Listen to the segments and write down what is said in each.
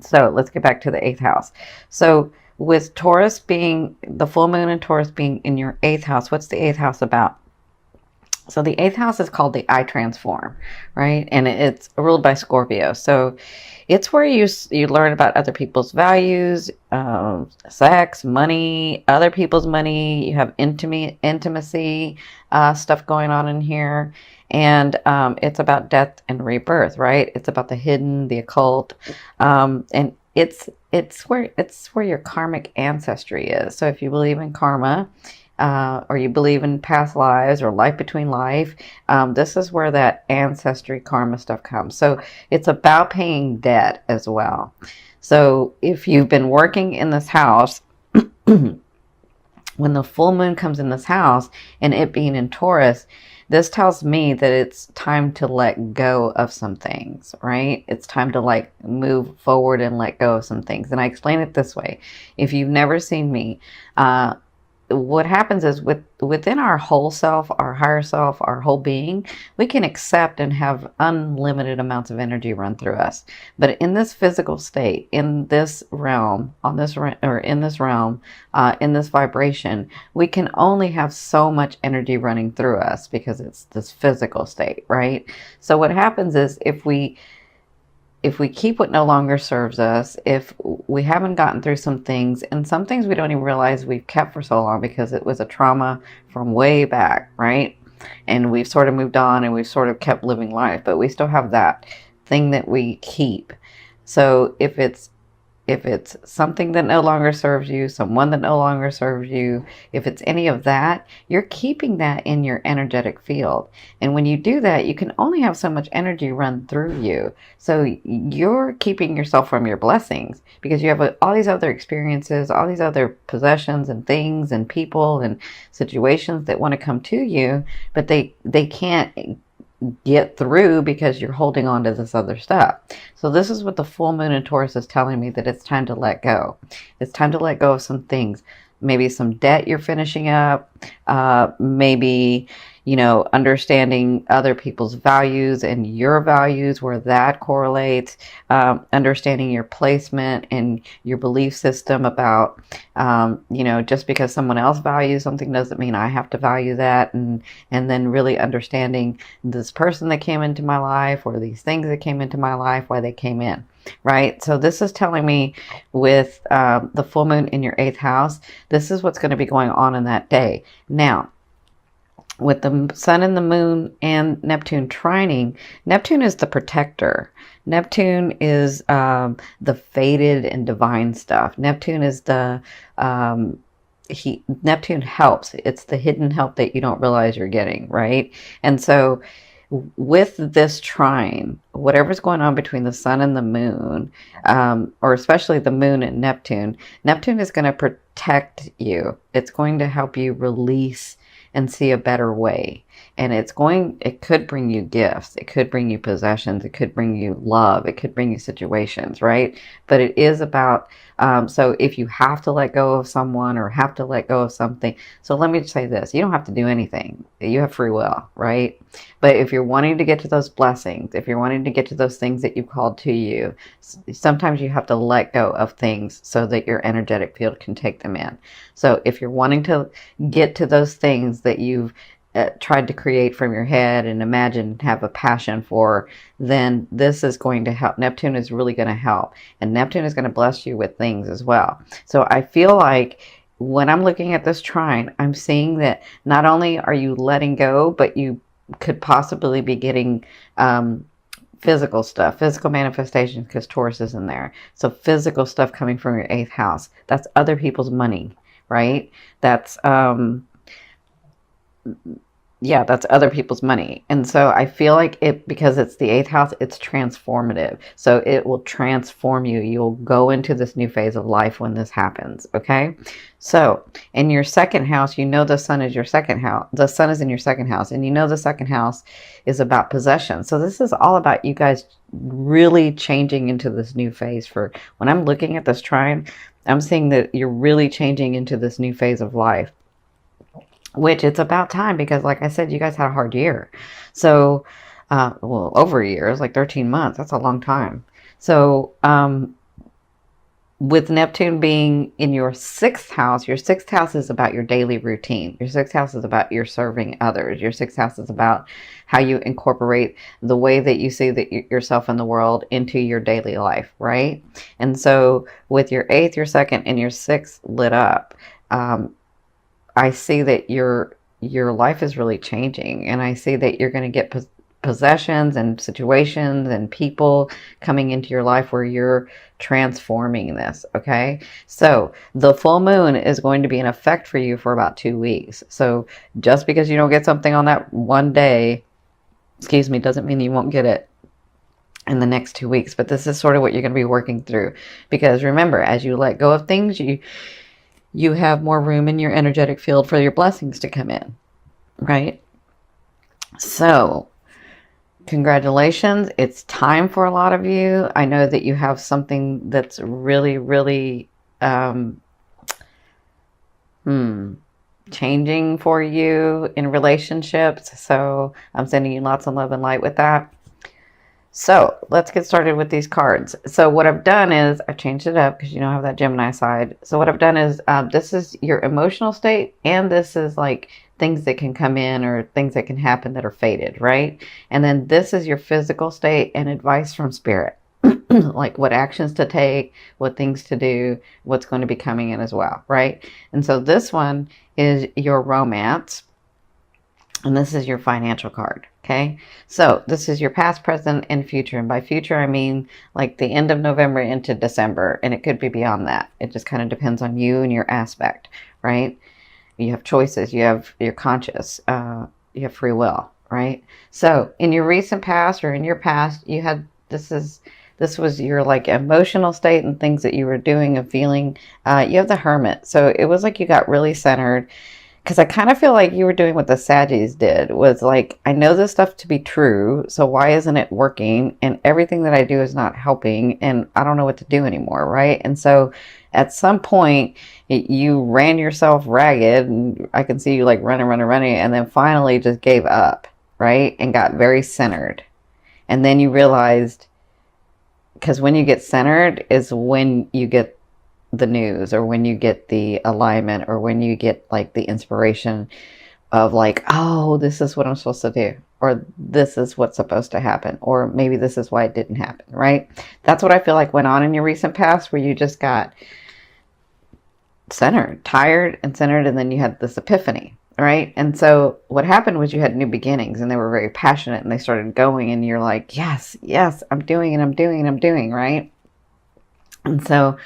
So let's get back to the eighth house. So with Taurus being the full moon and Taurus being in your eighth house, what's the eighth house about? So the eighth house is called the I transform, right? And it's ruled by Scorpio. So it's where you learn about other people's values, sex, money, other people's money. You have intimacy stuff going on in here, and it's about death and rebirth, right? It's about the hidden, the occult, and it's where your karmic ancestry is. So if you believe in karma, or you believe in past lives or life between life, this is where that ancestry karma stuff comes. So it's about paying debt as well. So if you've been working in this house, when the full moon comes in this house and it being in Taurus, this tells me that it's time to let go of some things, right? It's time to like move forward and let go of some things. And I explain it this way. If you've never seen me, what happens is within our whole self, our higher self, our whole being, we can accept and have unlimited amounts of energy run through us. But in this physical state, in this realm, in this realm, in this vibration, we can only have so much energy running through us because it's this physical state, right? So what happens is if we keep what no longer serves us, if we haven't gotten through some things, and some things we don't even realize we've kept for so long because it was a trauma from way back, right? And we've sort of moved on and we've sort of kept living life, but we still have that thing that we keep. So if it's something that no longer serves you, someone that no longer serves you, if it's any of that, you're keeping that in your energetic field. And when you do that, you can only have so much energy run through you. So you're keeping yourself from your blessings because you have all these other experiences, all these other possessions and things and people and situations that want to come to you, but they can't get through because you're holding on to this other stuff. So this is what the full moon in Taurus is telling me, that it's time to let go. It's time to let go of some things. Maybe some debt you're finishing up. Maybe, understanding other people's values and your values, where that correlates. Understanding your placement and your belief system about, just because someone else values something doesn't mean I have to value that. And then really understanding this person that came into my life or these things that came into my life, why they came in. Right. So this is telling me with the full moon in your eighth house, this is what's going to be going on in that day. Now, with the sun and the moon and Neptune trining, Neptune is the protector. Neptune is the fated and divine stuff. Neptune is Neptune helps. It's the hidden help that you don't realize you're getting, right? And so with this trine, whatever's going on between the sun and the moon, or especially the moon and Neptune is going to protect you. It's going to help you release and see a better way. And it could bring you gifts. It could bring you possessions. It could bring you love. It could bring you situations, right? But it is about, so if you have to let go of someone or have to let go of something, so let me say this, you don't have to do anything. You have free will, right? But if you're wanting to get to those blessings, if you're wanting to get to those things that you've called to you, sometimes you have to let go of things so that your energetic field can take them in. So if you're wanting to get to those things that you've tried to create from your head and imagine and have a passion for, then this is going to help. Neptune is really going to help. And Neptune is going to bless you with things as well. So I feel like when I'm looking at this trine, I'm seeing that not only are you letting go, but you could possibly be getting physical stuff, physical manifestations, because Taurus is in there. So physical stuff coming from your eighth house. That's other people's money, right? That's that's other people's money. And so I feel like because it's the eighth house, it's transformative. So it will transform you. You'll go into this new phase of life when this happens. Okay. So in your second house, the sun is your second house. The sun is in your second house, and the second house is about possession. So this is all about you guys really changing into this new phase. For when I'm looking at this trine, I'm seeing that you're really changing into this new phase of life, which it's about time, because like I said, you guys had a hard year. So, over a year, it's like 13 months. That's a long time. So, with Neptune being in your 6th house, your 6th house is about your daily routine. Your 6th house is about your serving others. Your 6th house is about how you incorporate the way that you see that yourself in the world into your daily life, right? And so with your 8th, your 2nd, and your 6th lit up, I see that your life is really changing, and I see that you're going to get possessions and situations and people coming into your life where you're transforming this. Okay, so the full moon is going to be in effect for you for about 2 weeks. So just because you don't get something on that one day, excuse me, doesn't mean you won't get it in the next 2 weeks. But this is sort of what you're going to be working through, because remember, as you let go of things, you have more room in your energetic field for your blessings to come in, right? So congratulations. It's time for a lot of you. I know that you have something that's really, really changing for you in relationships. So I'm sending you lots of love and light with that. So let's get started with these cards. So what I've done is I've changed it up because you don't have that Gemini side. So what I've done is this is your emotional state, and this is like things that can come in or things that can happen that are fated, right? And then this is your physical state and advice from spirit, like what actions to take, what things to do, what's going to be coming in as well, right? And so this one is your romance, and this is your financial card. Okay, so this is your past, present, and future. And by future, I mean like the end of November into December. And it could be beyond that. It just kind of depends on you and your aspect, right? You have choices. You're conscious. You have free will, right? So in your recent past or in your past, you had, this was your like emotional state and things that you were doing and feeling. You have the Hermit. So it was like you got really centered. Because I kind of feel like you were doing what the Saggies did, was like, I know this stuff to be true, so why isn't it working? And everything that I do is not helping, and I don't know what to do anymore, right? And so at some point, you ran yourself ragged, and I can see you like running, and then finally just gave up, right? And got very centered. And then you realized, because when you get centered is when you get the news, or when you get the alignment, or when you get like the inspiration of like, oh, this is what I'm supposed to do, or this is what's supposed to happen, or maybe this is why it didn't happen, right? That's what I feel like went on in your recent past, where you just got centered, tired and centered, and then you had this epiphany, right? And so what happened was you had new beginnings, and they were very passionate, and they started going, and you're like, yes, I'm doing, right? And so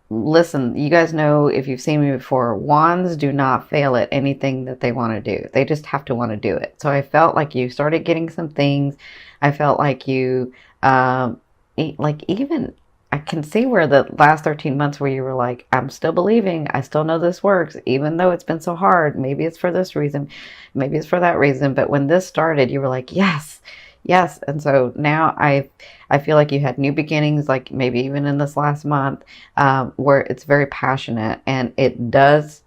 listen, you guys know, if you've seen me before, wands do not fail at anything that they want to do. They just have to want to do it. So I felt like you started getting some things. I felt like you, like even, I can see where the last 13 months where you were like, I'm still believing, I still know this works, even though it's been so hard. Maybe it's for this reason, maybe it's for that reason. But when this started, you were like, yes. And so now I feel like you had new beginnings, like maybe even in this last month, where it's very passionate, and it does,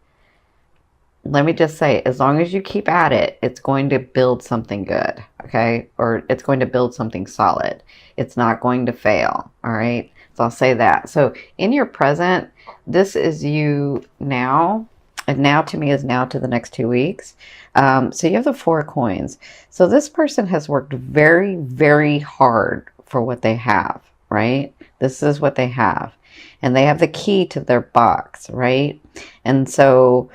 let me just say, as long as you keep at it, it's going to build something good, okay? Or it's going to build something solid. It's not going to fail, all right? So I'll say that. So in your present, this is you now. And now to me is now to the next 2 weeks. So you have the 4 of coins. So this person has worked very, very hard for what they have, right? This is what they have. And they have the key to their box, right? And so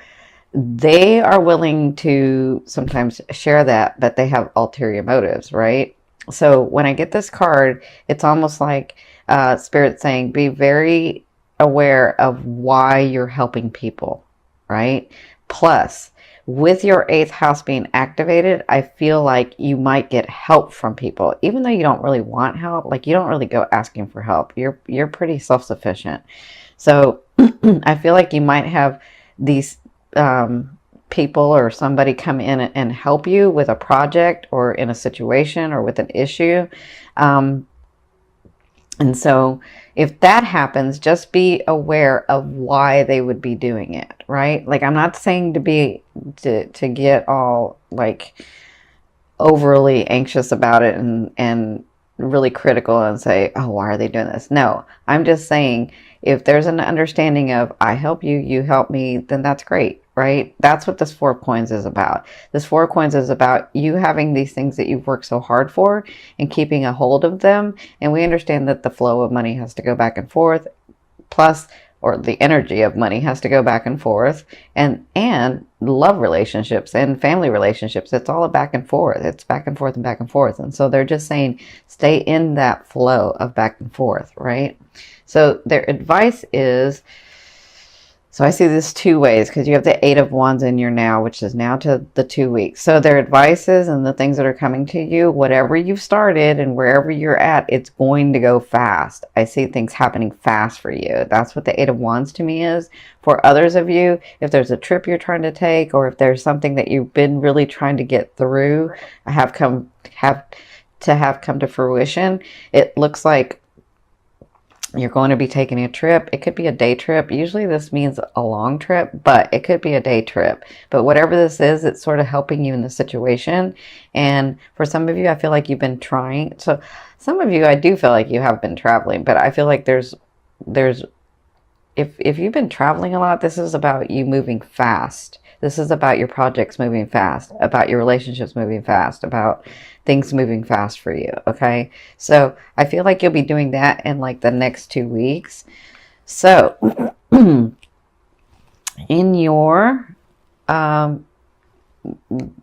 they are willing to sometimes share that, but they have ulterior motives, right? So when I get this card, it's almost like Spirit saying, be very aware of why you're helping people, right? Plus, with your 8th house being activated, I feel like you might get help from people, even though you don't really want help. Like, you don't really go asking for help. You're pretty self-sufficient. So I feel like you might have these people or somebody come in and help you with a project, or in a situation, or with an issue. And so if that happens, just be aware of why they would be doing it, right? Like, I'm not saying to get all like overly anxious about it and really critical and say, oh, why are they doing this? No, I'm just saying if there's an understanding of I help you, you help me, then that's great, right? That's what this Four of Coins is about. This Four of Coins is about you having these things that you've worked so hard for and keeping a hold of them. And we understand that the flow of money has to go back and forth, plus, or the energy of money has to go back and forth, and love relationships and family relationships. It's all a back and forth. It's back and forth and back and forth. And so they're just saying, stay in that flow of back and forth, right? So their advice is, so I see this two ways, because you have the Eight of Wands in your now, which is now to the 2 weeks. So their advices and the things that are coming to you, whatever you've started and wherever you're at, it's going to go fast. I see things happening fast for you. That's what the Eight of Wands to me is. For others of you, if there's a trip you're trying to take, or if there's something that you've been really trying to get through, have come to fruition, it looks like you're going to be taking a trip. It could be a day trip. Usually this means a long trip, but it could be a day trip. But whatever this is, it's sort of helping you in the situation. And for some of you, I feel like you've been trying. So some of you, I do feel like you have been traveling, but I feel like there's if you've been traveling a lot, this is about you moving fast. This is about your projects moving fast, about your relationships moving fast, about things moving fast for you, okay? So I feel like you'll be doing that in like the next 2 weeks. So in your,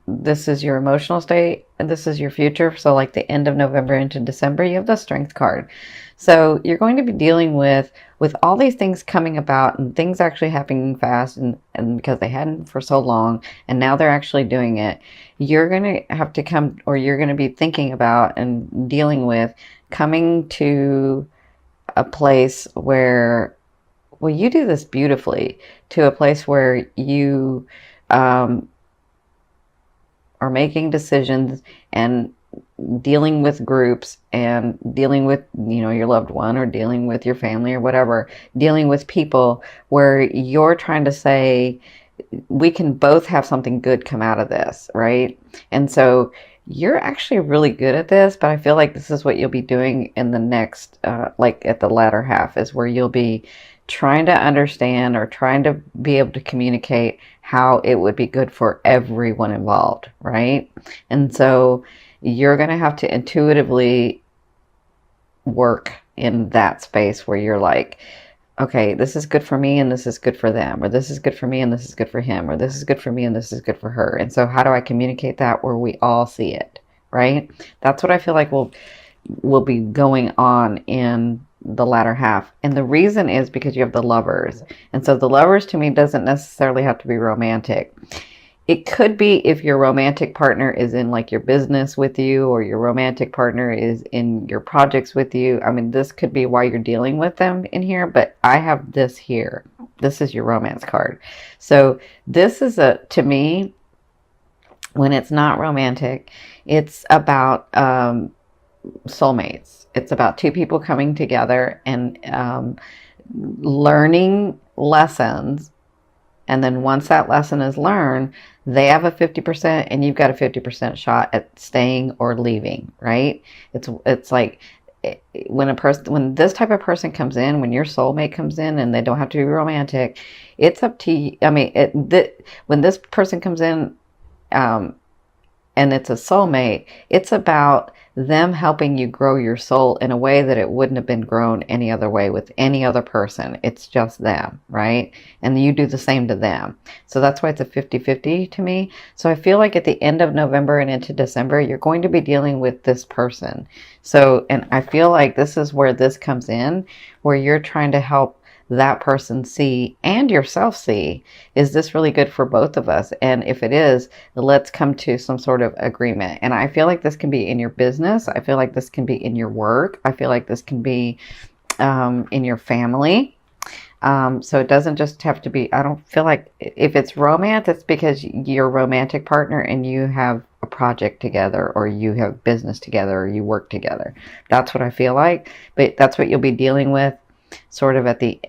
this is your emotional state, and this is your future. So like the end of November into December, you have the Strength card. So you're going to be dealing with all these things coming about and things actually happening fast, and because they hadn't for so long, and now they're actually doing it. You're going to have to come, or you're going to be thinking about and dealing with coming to a place where, well, you do this beautifully, to a place where you are making decisions and dealing with groups and dealing with, you know, your loved one, or dealing with your family or whatever, dealing with people where you're trying to say, we can both have something good come out of this, right? And so you're actually really good at this, but I feel like this is what you'll be doing in the next, like at the latter half, is where you'll be trying to understand or trying to be able to communicate how it would be good for everyone involved, right? And so you're going to have to intuitively work in that space where you're like, okay, this is good for me and this is good for them, or this is good for me and this is good for him, or this is good for me and this is good for her. And so how do I communicate that where we all see it, right? That's what I feel like will be going on in the latter half. And the reason is because you have the Lovers. And so the Lovers to me doesn't necessarily have to be romantic. It could be if your romantic partner is in like your business with you, or your romantic partner is in your projects with you. I mean, this could be why you're dealing with them in here, but I have this here. This is your romance card. So this is to me, when it's not romantic, it's about soulmates. It's about two people coming together and learning lessons. And then once that lesson is learned, they have a 50% and you've got a 50% shot at staying or leaving, right? It's like when this type of person comes in, when your soulmate comes in, and they don't have to be romantic, it's up to you. I mean, when this person comes in, and it's a soulmate, it's about them helping you grow your soul in a way that it wouldn't have been grown any other way with any other person. It's just them, right? And you do the same to them. So that's why it's a 50-50 to me. So I feel like at the end of November and into December, you're going to be dealing with this person. So, and I feel like this is where this comes in, where you're trying to help that person see and yourself see, is this really good for both of us? And if it is, let's come to some sort of agreement. And I feel like this can be in your business. I feel like this can be in your work. I feel like this can be in your family. So it doesn't just have to be, I don't feel like if it's romance, it's because you're a romantic partner and you have a project together, or you have business together, or you work together. That's what I feel like. But that's what you'll be dealing with sort of at the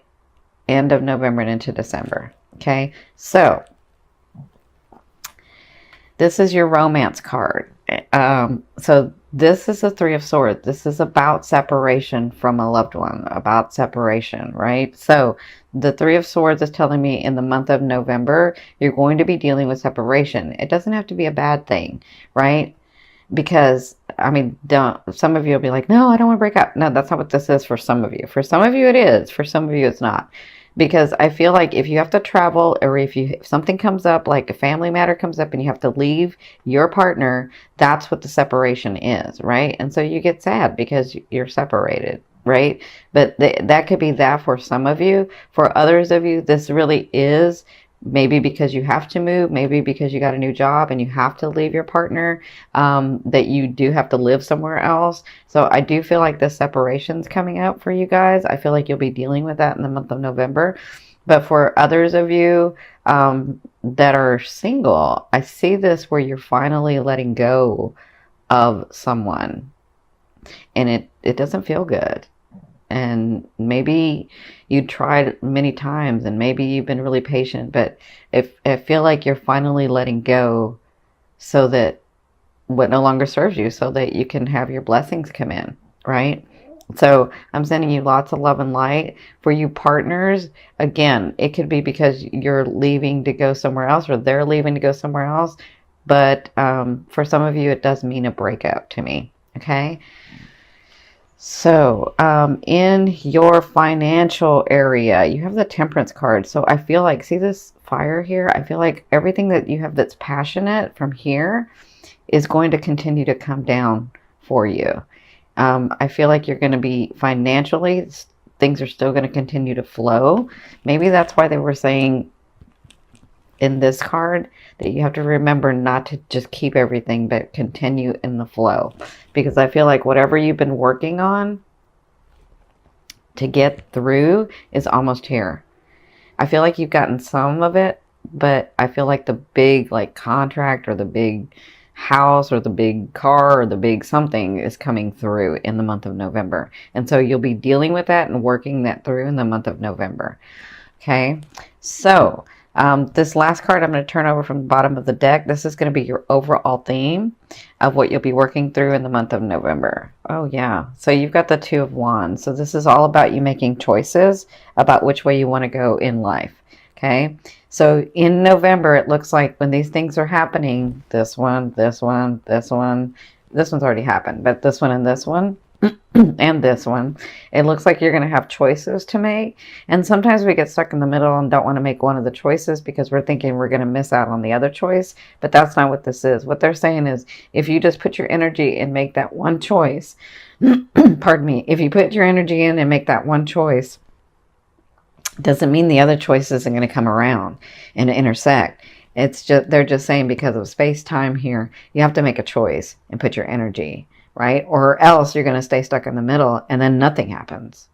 end of November and into December. Okay, so this is your romance card. So this is a Three of Swords. This is about separation from a loved one, about separation, right? So the Three of Swords is telling me in the month of November, you're going to be dealing with separation. It doesn't have to be a bad thing, right? Because I mean, don't, some of you will be like, no, I don't want to break up. No, that's not what this is for some of you. For some of you, it is. For some of you, it's not. Because I feel like if you have to travel, or if something comes up, like a family matter comes up and you have to leave your partner, that's what the separation is, right? And so you get sad because you're separated, right? But that could be that for some of you. For others of you, this really is maybe because you have to move, maybe because you got a new job and you have to leave your partner, that you do have to live somewhere else. So I do feel like the separation's coming up for you guys. I feel like you'll be dealing with that in the month of November. But for others of you that are single, I see this where you're finally letting go of someone, and it doesn't feel good. And maybe you tried many times and maybe you've been really patient, but if I feel like you're finally letting go so that what no longer serves you, so that you can have your blessings come in, right? So I'm sending you lots of love and light. For you partners, again, it could be because you're leaving to go somewhere else or they're leaving to go somewhere else. But for some of you, it does mean a breakup to me, okay? So, in your financial area, you have the Temperance card. So I feel like, see this fire here? I feel like everything that you have that's passionate from here is going to continue to come down for you. I feel like you're going to be financially, things are still going to continue to flow. Maybe that's why they were saying in this card that you have to remember not to just keep everything, but continue in the flow. Because I feel like whatever you've been working on to get through is almost here. I feel like you've gotten some of it, but I feel like the big like contract or the big house or the big car or the big something is coming through in the month of November. And so you'll be dealing with that and working that through in the month of November. Okay, so this last card I'm going to turn over from the bottom of the deck. This is going to be your overall theme of what you'll be working through in the month of November. Oh, yeah. So you've got the Two of Wands. So this is all about you making choices about which way you want to go in life. Okay. So in November, it looks like when these things are happening, this one, this one, this one, this one's already happened, but this one and this one, and this one, it looks like you're going to have choices to make. And sometimes we get stuck in the middle and don't want to make one of the choices because we're thinking we're going to miss out on the other choice. But that's not what this is. What they're saying is if you just put your energy and make that one choice, pardon me, if you put your energy in and make that one choice, doesn't mean the other choice isn't going to come around and intersect. It's just, they're just saying because of space time here, you have to make a choice and put your energy, right? Or else you're going to stay stuck in the middle and then nothing happens,